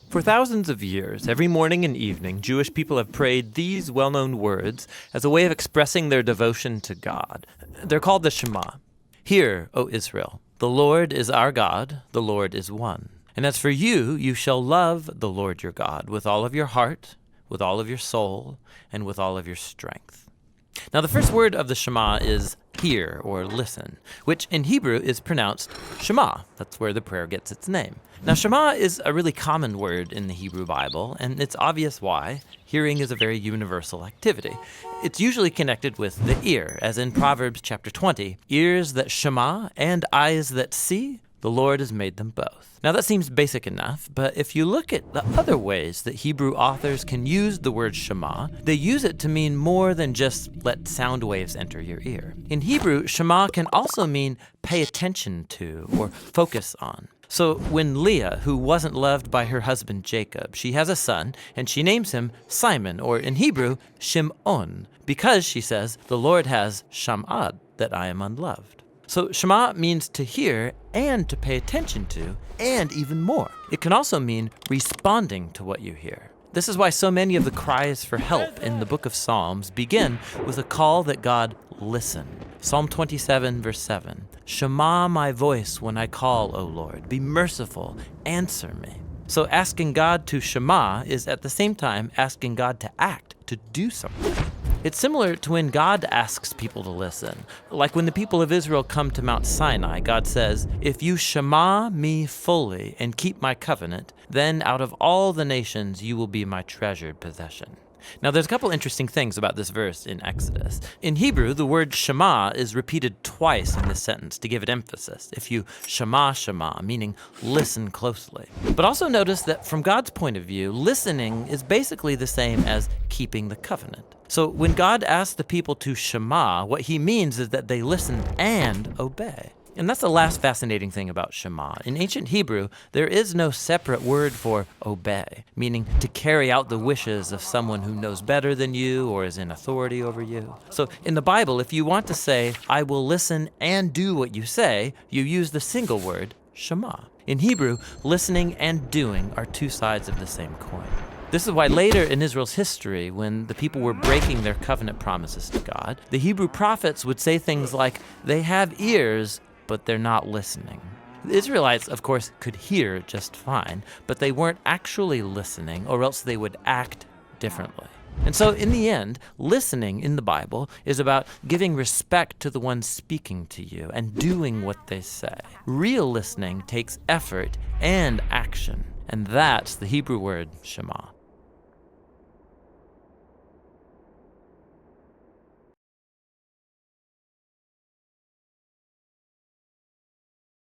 For thousands of years, every morning and evening, Jewish people have prayed these well-known words as a way of expressing their devotion to God. They're called the Shema. Hear, O Israel, the Lord is our God, the Lord is one. And as for you, you shall love the Lord your God with all of your heart, with all of your soul, and with all of your strength. Now, the first word of the Shema is hear or listen, which in Hebrew is pronounced Shema. That's where the prayer gets its name. Now, Shema is a really common word in the Hebrew Bible, and it's obvious why. Hearing is a very universal activity. It's usually connected with the ear, as in Proverbs chapter 20, ears that shema and eyes that see, the Lord has made them both. Now that seems basic enough, but if you look at the other ways that Hebrew authors can use the word Shema, they use it to mean more than just let sound waves enter your ear. In Hebrew, Shema can also mean pay attention to or focus on. So when Leah, who wasn't loved by her husband Jacob, she has a son, and she names him Simon, or in Hebrew, Shim'on, because, she says, the Lord has sham'ad, that I am unloved. So Shema means to hear and to pay attention to, and even more. It can also mean responding to what you hear. This is why so many of the cries for help in the book of Psalms begin with a call that God listen. Psalm 27, verse 7. Shema my voice when I call, O Lord. Be merciful, answer me. So asking God to Shema is at the same time asking God to act, to do something. It's similar to when God asks people to listen. Like when the people of Israel come to Mount Sinai, God says, if you Shema me fully and keep my covenant, then out of all the nations you will be my treasured possession. Now, there's a couple interesting things about this verse in Exodus. In Hebrew, the word Shema is repeated twice in this sentence to give it emphasis. If you Shema, Shema, meaning listen closely. But also notice that from God's point of view, listening is basically the same as keeping the covenant. So when God asks the people to Shema, what he means is that they listen and obey. And that's the last fascinating thing about Shema. In ancient Hebrew, there is no separate word for obey, meaning to carry out the wishes of someone who knows better than you or is in authority over you. So in the Bible, if you want to say, I will listen and do what you say, you use the single word, Shema. In Hebrew, listening and doing are two sides of the same coin. This is why later in Israel's history, when the people were breaking their covenant promises to God, the Hebrew prophets would say things like, they have ears, but they're not listening. The Israelites, of course, could hear just fine, but they weren't actually listening, or else they would act differently. And so in the end, listening in the Bible is about giving respect to the one speaking to you and doing what they say. Real listening takes effort and action, and that's the Hebrew word Shema.